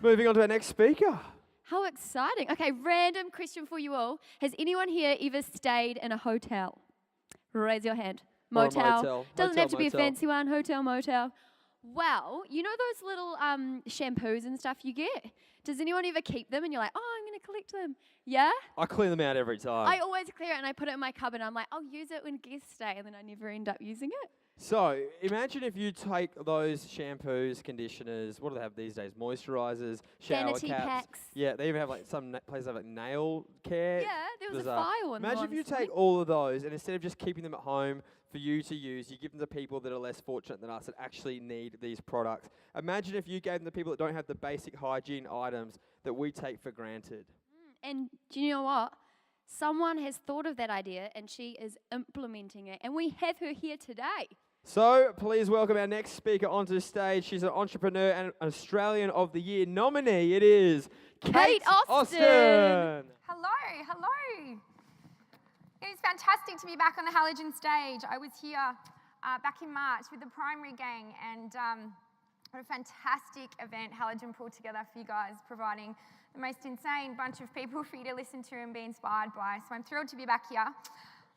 Moving on to our next speaker. How exciting. Okay, random question for you all. Has anyone here ever stayed in a hotel? Raise your hand. Or a Motel. motel. Doesn't Motel, have to be a motel. fancy one. Hotel, motel. Well, you know those little shampoos and stuff you get? Does anyone ever keep them and you're like, oh, I'm going to collect them? Yeah? I clean them out every time. I always clear it and I put it in my cupboard and I'm like, I'll use it when guests stay, and then I never end up using it. So, imagine if you take those shampoos, conditioners, what do they have these days? Moisturisers, shower Vanity caps. packs. Yeah, they even have like some places have like nail care. Yeah, there was Bizarre. a file in Imagine if you take all of those and instead of just keeping them at home for you to use, you give them to people that are less fortunate than us that actually need these products. Imagine if you gave them to people that don't have the basic hygiene items that we take for granted. And do you know what? Someone has thought of that idea and she is implementing it. And we have her here today. So, please welcome our next speaker onto the stage. She's an entrepreneur and an Australian of the Year nominee. It is Kate Austin. Hello. It is fantastic to be back on the Halogen stage. I was here back in March with the primary gang, and what a fantastic event Halogen pulled together for you guys, providing the most insane bunch of people for you to listen to and be inspired by. So I'm thrilled to be back here.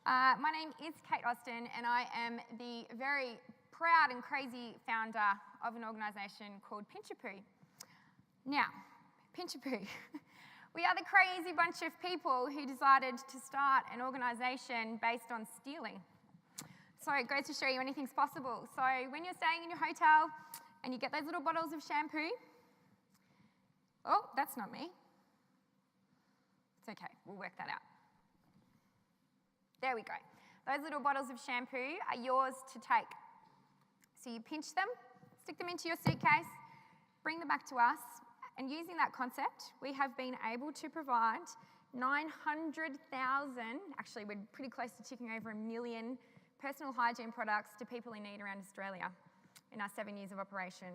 My name is Kate Austin, and I am the very proud and crazy founder of an organisation called Pinchapoo. Now, Pinchapoo, we are the crazy bunch of people who decided to start an organisation based on stealing. So it goes to show you anything's possible. So when you're staying in your hotel and you get those little bottles of shampoo, oh, that's not me. It's okay, we'll work that out. There we go. Those little bottles of shampoo are yours to take. So you pinch them, stick them into your suitcase, bring them back to us, and using that concept, we have been able to provide 900,000, actually we're pretty close to ticking over 1 million personal hygiene products to people in need around Australia in our 7 years of operation.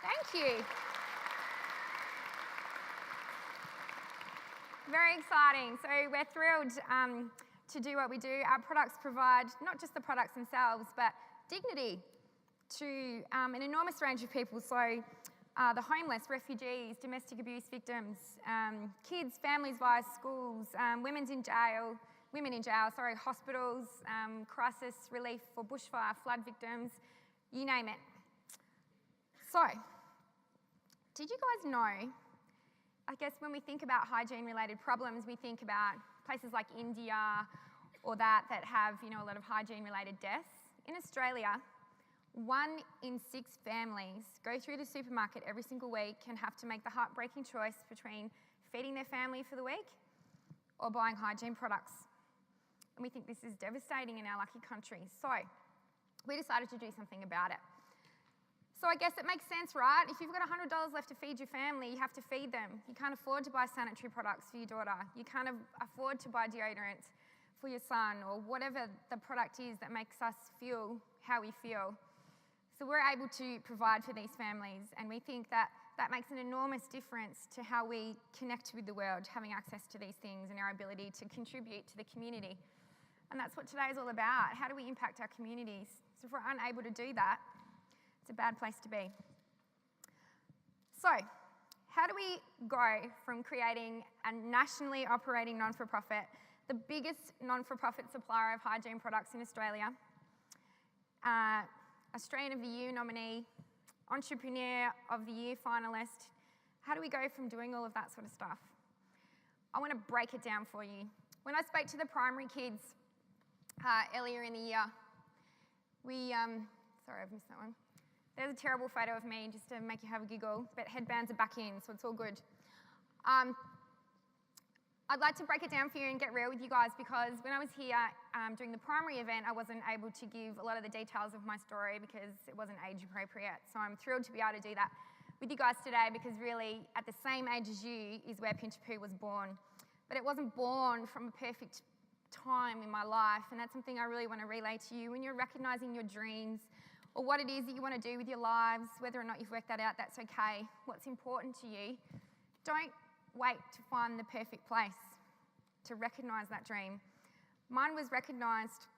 Thank you. Very exciting. So we're thrilled to do what we do. Our products provide not just the products themselves, but dignity to an enormous range of people. So the homeless, refugees, domestic abuse victims, kids, families via schools, women in jail, hospitals, crisis relief for bushfire, flood victims, you name it. So, did you guys know, I guess when we think about hygiene-related problems, we think about places like India or that have, a lot of hygiene-related deaths. In Australia, 1 in 6 families go through the supermarket every single week and have to make the heartbreaking choice between feeding their family for the week or buying hygiene products. And we think this is devastating in our lucky country. So we decided to do something about it. So I guess it makes sense, right? If you've got $100 left to feed your family, you have to feed them. You can't afford to buy sanitary products for your daughter. You can't afford to buy deodorant for your son or whatever the product is that makes us feel how we feel. So we're able to provide for these families, and we think that that makes an enormous difference to how we connect with the world, having access to these things and our ability to contribute to the community. And that's what today is all about. How do we impact our communities? So if we're unable to do that, it's a bad place to be. So, how do we go from creating a nationally operating non-for-profit, the biggest non-for-profit supplier of hygiene products in Australia, Australian of the Year nominee, Entrepreneur of the Year finalist, how do we go from doing all of that sort of stuff? I want to break it down for you. When I spoke to the primary kids earlier in the year, sorry, I've missed that one. There's a terrible photo of me just to make you have a giggle, but headbands are back in, so it's all good. I'd like to break it down for you and get real with you guys, because when I was here during the primary event, I wasn't able to give a lot of the details of my story because it wasn't age appropriate. So I'm thrilled to be able to do that with you guys today, because really at the same age as you is where Pinchapoo was born. But it wasn't born from a perfect time in my life, and that's something I really want to relay to you. When you're recognising your dreams or what it is that you want to do with your lives, whether or not you've worked that out, that's okay. What's important to you, don't wait to find the perfect place to recognise that dream. Mine was recognised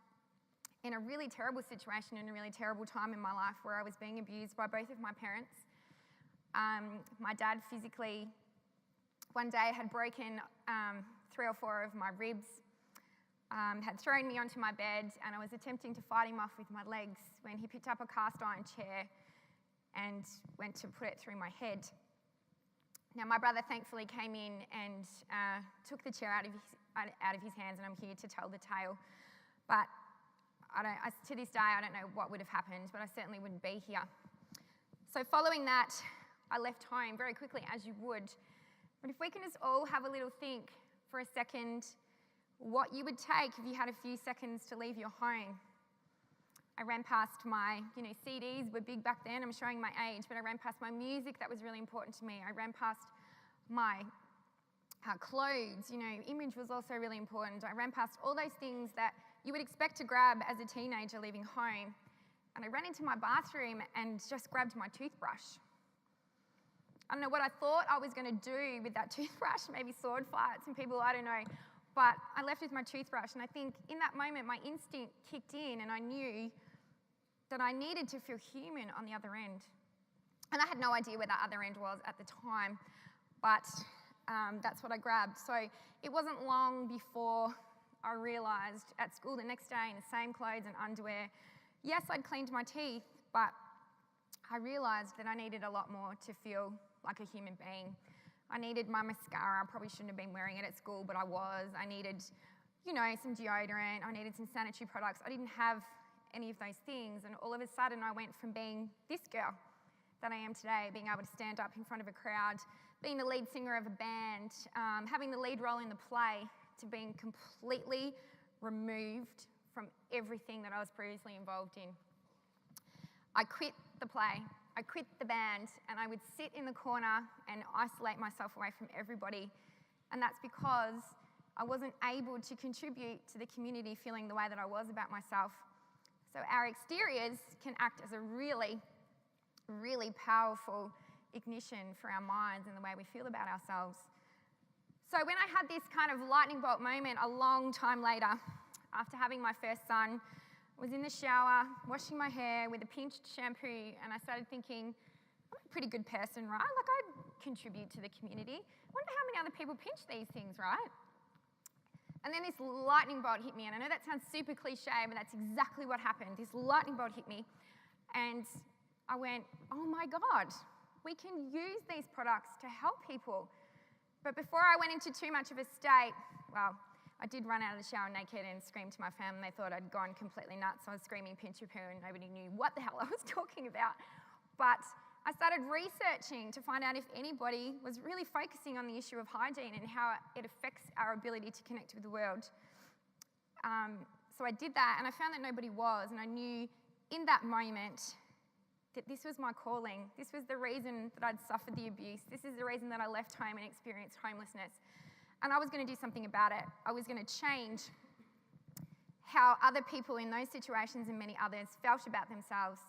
in a really terrible situation, in a really terrible time in my life where I was being abused by both of my parents. My dad physically, one day, had broken 3 or 4 of my ribs, had thrown me onto my bed, and I was attempting to fight him off with my legs when he picked up a cast iron chair and went to put it through my head. Now, my brother thankfully came in and took the chair out of his hands, and I'm here to tell the tale. But to this day, I don't know what would have happened, but I certainly wouldn't be here. So following that, I left home very quickly, as you would. But if we can just all have a little think for a second, what you would take if you had a few seconds to leave your home. I ran past my, CDs were big back then, I'm showing my age, but I ran past my music that was really important to me. I ran past my clothes, image was also really important. I ran past all those things that you would expect to grab as a teenager leaving home. And I ran into my bathroom and just grabbed my toothbrush. I don't know what I thought I was going to do with that toothbrush, maybe sword fight some people, I don't know. But I left with my toothbrush, and I think in that moment my instinct kicked in, and I knew that I needed to feel human on the other end. And I had no idea where that other end was at the time, but that's what I grabbed. So it wasn't long before I realised at school the next day in the same clothes and underwear, yes, I'd cleaned my teeth, but I realised that I needed a lot more to feel like a human being. I needed my mascara. I probably shouldn't have been wearing it at school, but I was. I needed, some deodorant. I needed some sanitary products. I didn't have any of those things, and all of a sudden I went from being this girl that I am today, being able to stand up in front of a crowd, being the lead singer of a band, having the lead role in the play, to being completely removed from everything that I was previously involved in. I quit the play, I quit the band, and I would sit in the corner and isolate myself away from everybody. And that's because I wasn't able to contribute to the community feeling the way that I was about myself. So our exteriors can act as a really, really powerful ignition for our minds and the way we feel about ourselves. So when I had this kind of lightning bolt moment a long time later, after having my first son, I was in the shower, washing my hair with a pinched shampoo, and I started thinking, I'm a pretty good person, right? Like, I contribute to the community. I wonder how many other people pinch these things, right? And then this lightning bolt hit me, and I know that sounds super cliche, but that's exactly what happened. This lightning bolt hit me, and I went, oh my God, we can use these products to help people. But before I went into too much of a state, well, I did run out of the shower naked and scream to my family. They thought I'd gone completely nuts. I was screaming Pinchapoo and nobody knew what the hell I was talking about. But I started researching to find out if anybody was really focusing on the issue of hygiene and how it affects our ability to connect with the world. So I did that, and I found that nobody was, and I knew in that moment that this was my calling. This was the reason that I'd suffered the abuse. This is the reason that I left home and experienced homelessness. And I was going to do something about it. I was going to change how other people in those situations and many others felt about themselves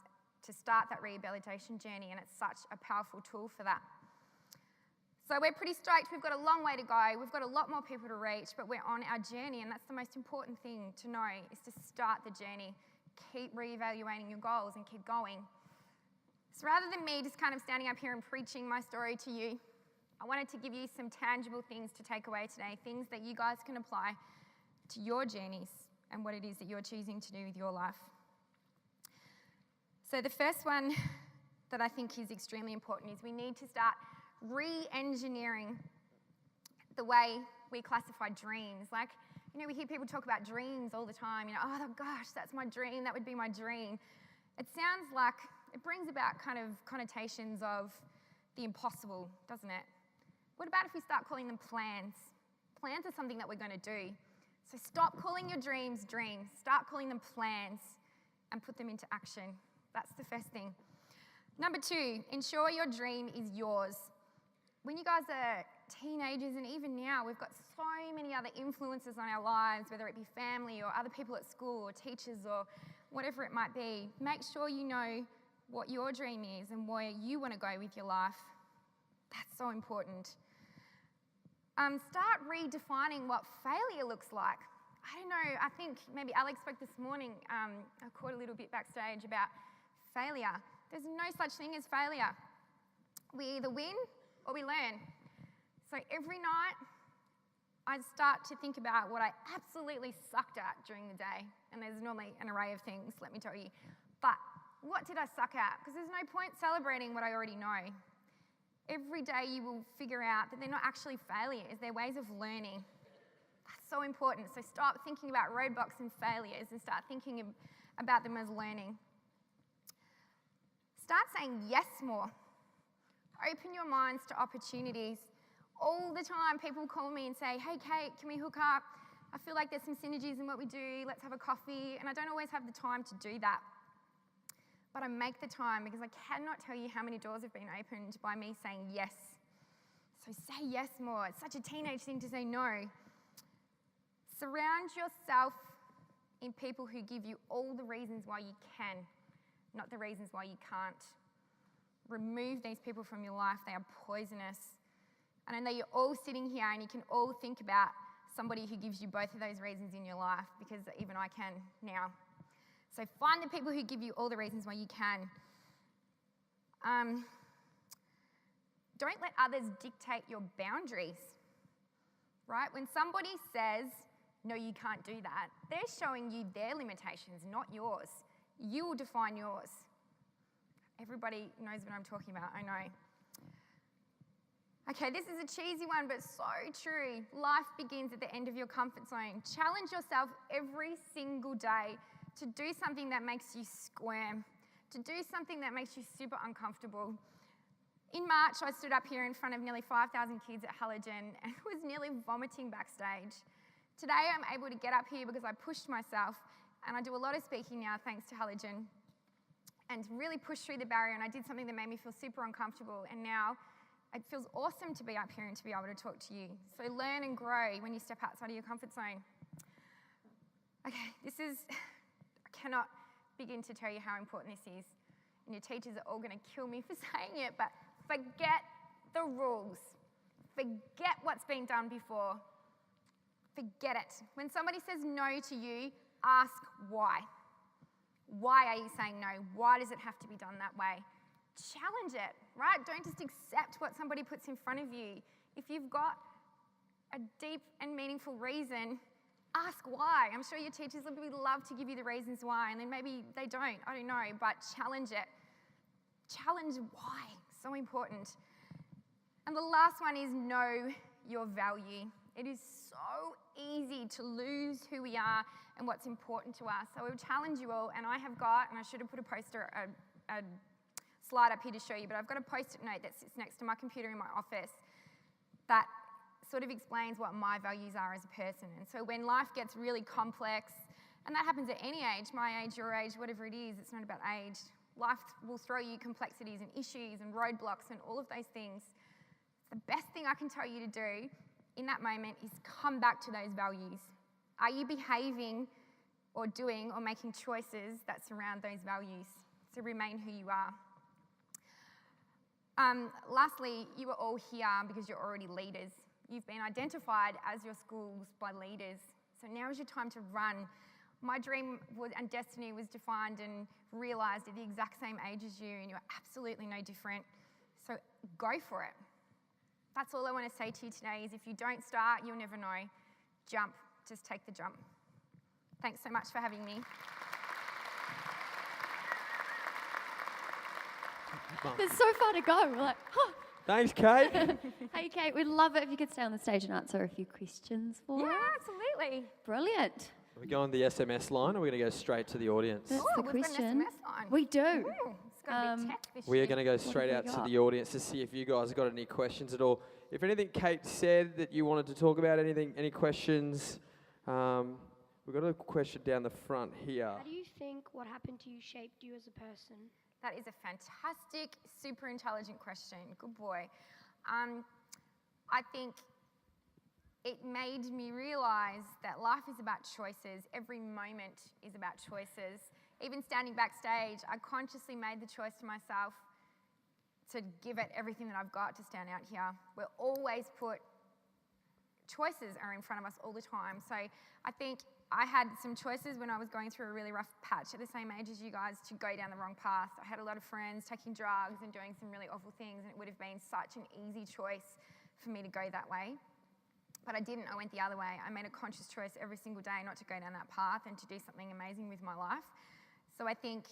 to start that rehabilitation journey, and it's such a powerful tool for that. So we're pretty stoked. We've got a long way to go. We've got a lot more people to reach, but we're on our journey, and that's the most important thing to know, is to start the journey. Keep reevaluating your goals and keep going. So rather than me just kind of standing up here and preaching my story to you, I wanted to give you some tangible things to take away today, things that you guys can apply to your journeys and what it is that you're choosing to do with your life. So the first one that I think is extremely important is we need to start re-engineering the way we classify dreams. Like, we hear people talk about dreams all the time. Oh gosh, that's my dream, that would be my dream. It sounds like it brings about kind of connotations of the impossible, doesn't it? What about if we start calling them plans? Plans are something that we're going to do. So stop calling your dreams dreams. Start calling them plans and put them into action. That's the first thing. Number 2, ensure your dream is yours. When you guys are teenagers, and even now, we've got so many other influences on our lives, whether it be family or other people at school or teachers or whatever it might be. Make sure you know what your dream is and where you want to go with your life. That's so important. Start redefining what failure looks like. I don't know, I think maybe Alex spoke this morning, I caught a little bit backstage about failure. There's no such thing as failure. we either win or we learn. So every night, I start to think about what I absolutely sucked at during the day. And there's normally an array of things, let me tell you. But what did I suck at? Because there's no point celebrating what I already know. Every day you will figure out that they're not actually failures, they're ways of learning. That's so important. So stop thinking about roadblocks and failures and start thinking about them as learning. Start saying yes more. Open your minds to opportunities. All the time people call me and say, hey Kate, can we hook up? I feel like there's some synergies in what we do, let's have a coffee. And I don't always have the time to do that. But I make the time because I cannot tell you how many doors have been opened by me saying yes. So say yes more. It's such a teenage thing to say no. Surround yourself in people who give you all the reasons why you can, not the reasons why you can't. Remove these people from your life. They are poisonous. And I know you're all sitting here and you can all think about somebody who gives you both of those reasons in your life, because even I can now. So find the people who give you all the reasons why you can. Don't let others dictate your boundaries, right? When somebody says, no, you can't do that, they're showing you their limitations, not yours. You will define yours. Everybody knows what I'm talking about, I know. Okay, this is a cheesy one, but so true. Life begins at the end of your comfort zone. Challenge yourself every single day to do something that makes you squirm, to do something that makes you super uncomfortable. In March, I stood up here in front of nearly 5,000 kids at Halogen and was nearly vomiting backstage. Today, I'm able to get up here because I pushed myself, and I do a lot of speaking now thanks to Halogen, and really pushed through the barrier, and I did something that made me feel super uncomfortable, and now it feels awesome to be up here and to be able to talk to you. So learn and grow when you step outside of your comfort zone. Okay, I cannot begin to tell you how important this is. And your teachers are all going to kill me for saying it, but forget the rules. Forget what's been done before. Forget it. When somebody says no to you, ask why. Why are you saying no? Why does it have to be done that way? Challenge it, right? Don't just accept what somebody puts in front of you. If you've got a deep and meaningful reason, ask why. I'm sure your teachers would love to give you the reasons why, and then maybe they don't, I don't know, but challenge it. Challenge why, so important. And the last one is know your value. It is so easy to lose who we are and what's important to us. So I will challenge you all, and I should have put a slide up here to show you, but I've got a post-it note that sits next to my computer in my office that sort of explains what my values are as a person. And so when life gets really complex, and that happens at any age, my age, your age, whatever it is, it's not about age. Life will throw you complexities and issues and roadblocks and all of those things. The best thing I can tell you to do in that moment is come back to those values. Are you behaving or doing or making choices that surround those values? So remain who you are. Lastly, you are all here because you're already leaders. You've been identified as your schools by leaders. So now is your time to run. My dream and destiny was defined and realised at the exact same age as you, and you're absolutely no different. So go for it. That's all I want to say to you today is if you don't start, you'll never know. Jump. Just take the jump. Thanks so much for having me. There's so far to go. We're like, huh. Thanks, Kate. Hey, Kate, we'd love it if you could stay on the stage and answer a few questions for us. Yeah, absolutely. Brilliant. Are we going the SMS line, or are we going to go straight to the audience? That's the We've got question. an SMS line. We do. Ooh, it's got to be tech this We are year. going to go straight have out we to got? the audience to see if you guys have got any questions at all. If anything Kate said that you wanted to talk about, any questions? We've got a question down the front here. How do you think what happened to you shaped you as a person? That is a fantastic, super intelligent question. Good boy. I think it made me realise that life is about choices. Every moment is about choices. Even standing backstage, I consciously made the choice to myself to give it everything that I've got to stand out here. We're always choices are in front of us all the time. So I think I had some choices when I was going through a really rough patch at the same age as you guys to go down the wrong path. I had a lot of friends taking drugs and doing some really awful things, and it would have been such an easy choice for me to go that way. But I didn't. I went the other way. I made a conscious choice every single day not to go down that path and to do something amazing with my life. So I think,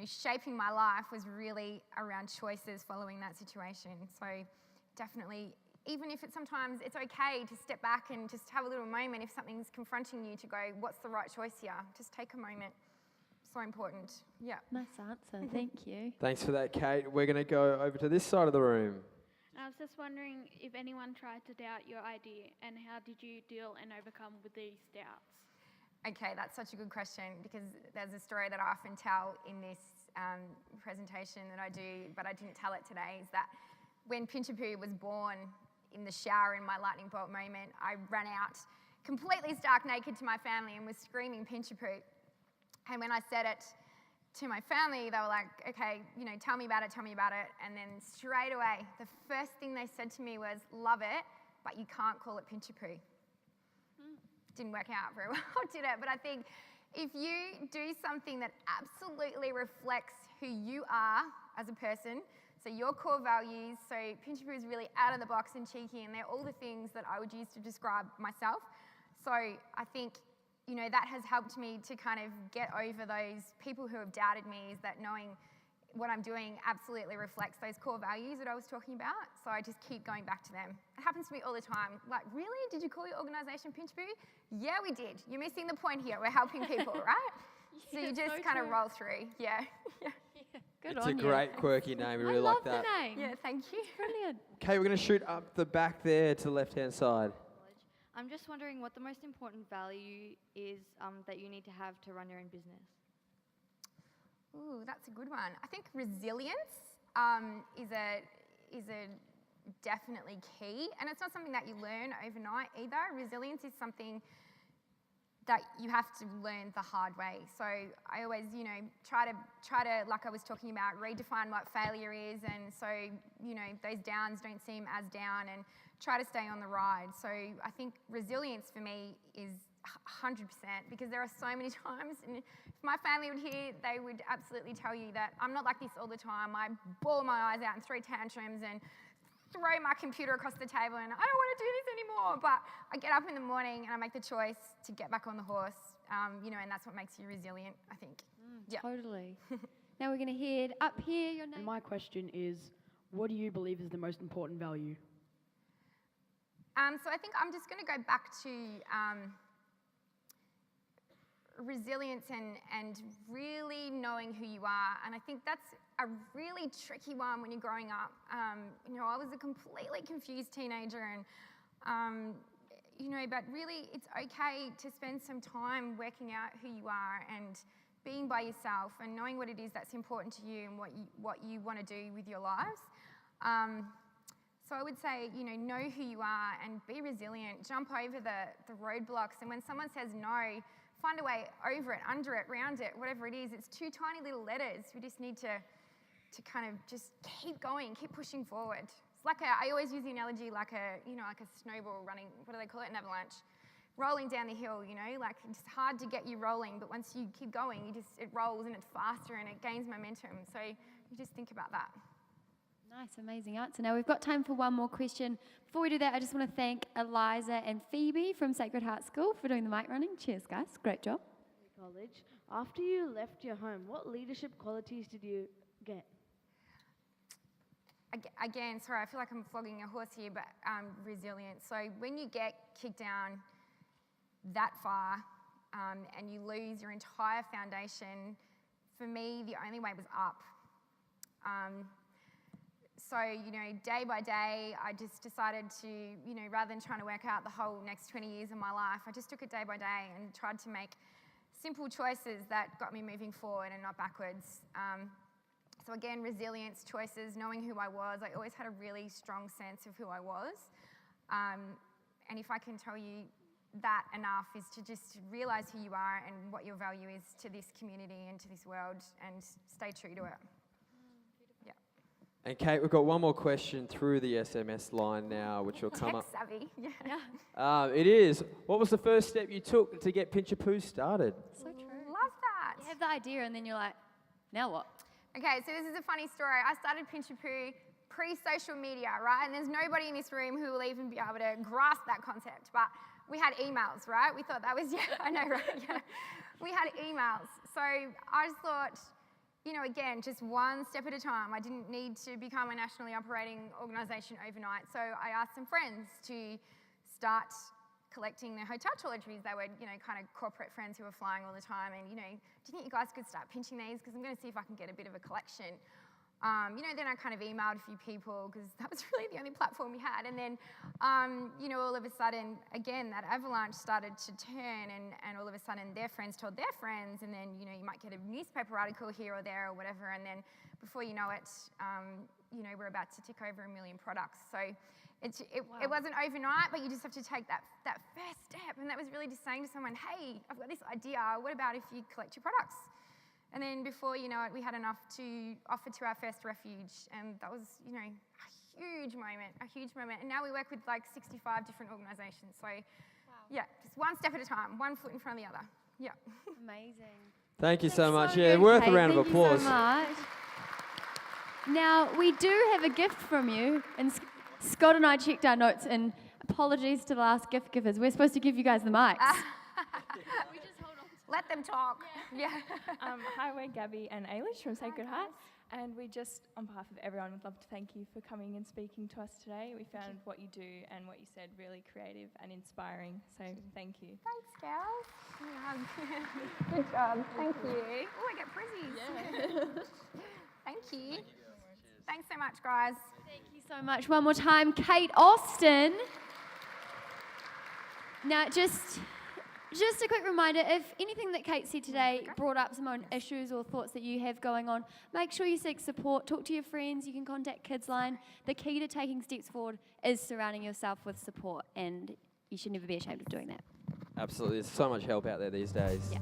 shaping my life was really around choices following that situation. So definitely, even if sometimes it's okay to step back and just have a little moment if something's confronting you to go, what's the right choice here? Just take a moment. So important. Yeah. Nice answer. Thank you. Thanks for that, Kate. We're going to go over to this side of the room. I was just wondering if anyone tried to doubt your idea, and how did you deal and overcome with these doubts? Okay, that's such a good question, because there's a story that I often tell in this presentation that I do, but I didn't tell it today, is that when Pinchapoo was born in the shower in my lightning bolt moment, I ran out completely stark naked to my family and was screaming Pinchapoo. And when I said it to my family, they were like, okay, tell me about it. And then straight away, the first thing they said to me was, love it, but you can't call it Pinchapoo. Didn't work out very well, did it? But I think if you do something that absolutely reflects who you are as a person, so your core values, so Pinchapoo is really out of the box and cheeky, and they're all the things that I would use to describe myself. So I think, that has helped me to kind of get over those people who have doubted me, is that knowing what I'm doing absolutely reflects those core values that I was talking about. So I just keep going back to them. It happens to me all the time. Like, really? Did you call your organisation Pinchapoo? Yeah, we did. You're missing the point here. We're helping people, right? So you just kind of roll through. Yeah. Good It's on a you. great, quirky name. We really I love like that. the name. Yeah, thank you. Brilliant. Okay, we're going to shoot up the back there to the left-hand side. I'm just wondering what the most important value is that you need to have to run your own business. Ooh, that's a good one. I think resilience is a definitely key, and it's not something that you learn overnight either. Resilience is something that you have to learn the hard way. So I always, try to, like I was talking about, redefine what failure is, and so, those downs don't seem as down, and try to stay on the ride. So I think resilience for me is 100%, because there are so many times, and if my family would hear, they would absolutely tell you that I'm not like this all the time. I bawl my eyes out and throw tantrums and throw my computer across the table, and I don't want to do this anymore. But I get up in the morning and I make the choice to get back on the horse, and that's what makes you resilient, I think. Yeah. Totally. Now we're going to head up here. Your name? And my question is, what do you believe is the most important value? So I think I'm just going to go back to resilience and really knowing who you are. And I think that's a really tricky one when you're growing up. I was a completely confused teenager, and but really it's okay to spend some time working out who you are and being by yourself and knowing what it is that's important to you and what you want to do with your lives. So I would say, know who you are and be resilient. Jump over the roadblocks, and when someone says no, find a way over it, under it, round it, whatever it is. It's two tiny little letters. We just need to kind of just keep going, keep pushing forward. It's like I always use the analogy like a snowball running, what do they call it, an avalanche. Rolling down the hill, like it's hard to get you rolling, but once you keep going, it rolls and it's faster and it gains momentum. So you just think about that. Nice, amazing answer. Now we've got time for one more question. Before we do that, I just want to thank Eliza and Phoebe from Sacred Heart School for doing the mic running. Cheers, guys. Great job. College. After you left your home, what leadership qualities did you get? Again, sorry, I feel like I'm flogging a horse here, but resilience. So when you get kicked down that far and you lose your entire foundation, for me, the only way was up. So, day by day, I just decided to, rather than trying to work out the whole next 20 years of my life, I just took it day by day and tried to make simple choices that got me moving forward and not backwards. So again, resilience, choices, knowing who I was. I always had a really strong sense of who I was. And if I can tell you that enough, is to just realise who you are and what your value is to this community and to this world, and stay true to it. Yeah. And Kate, we've got one more question through the SMS line now, which will come up. Tech savvy. Yeah. It is, what was the first step you took to get Pinchapoo started? So true. Love that. You have the idea and then you're like, now what? Okay, so this is a funny story. I started Pinchapoo pre-social media, right? And there's nobody in this room who will even be able to grasp that concept. But we had emails, right? We thought that was, I know, right? Yeah. We had emails. So I just thought, again, just one step at a time. I didn't need to become a nationally operating organisation overnight. So I asked some friends to start collecting their hotel toiletries. They were, kind of corporate friends who were flying all the time. And, do you think you guys could start pinching these? Because I'm going to see if I can get a bit of a collection. Then I kind of emailed a few people because that was really the only platform we had. And then, all of a sudden, again, that avalanche started to turn and all of a sudden their friends told their friends. And then, you might get a newspaper article here or there or whatever. And then before you know it, we're about to tick over 1 million products. So it wasn't overnight, but you just have to take that first step. And that was really just saying to someone, hey, I've got this idea. What about if you collect your products? And then before you know it, we had enough to offer to our first refuge. And that was, a huge moment. And now we work with like 65 different organisations. So, yeah, just one step at a time, one foot in front of the other. Yeah. Amazing. Thank you so much. So Yeah, good, worth a Kate. round of Thank applause. You so much. Now, we do have a gift from you. And Scott and I checked our notes, and apologies to the last gift givers. We're supposed to give you guys the mics. We just hold on to Let them talk. Yeah. Hi, we're Gabby and Ailish from Sacred Heart, and we just, on behalf of everyone, would love to thank you for coming and speaking to us today. We found what you do and what you said really creative and inspiring, so thank you. Thanks, girls. Good job. Thank you. Oh, I get prezzies. Yeah. Thank you. Thanks so much, guys. Thank you so much. One more time, Kate Austin. Now, just a quick reminder, if anything that Kate said today brought up some own issues or thoughts that you have going on, make sure you seek support, talk to your friends, you can contact Kidsline. The key to taking steps forward is surrounding yourself with support, and you should never be ashamed of doing that. Absolutely. There's so much help out there these days. Yeah.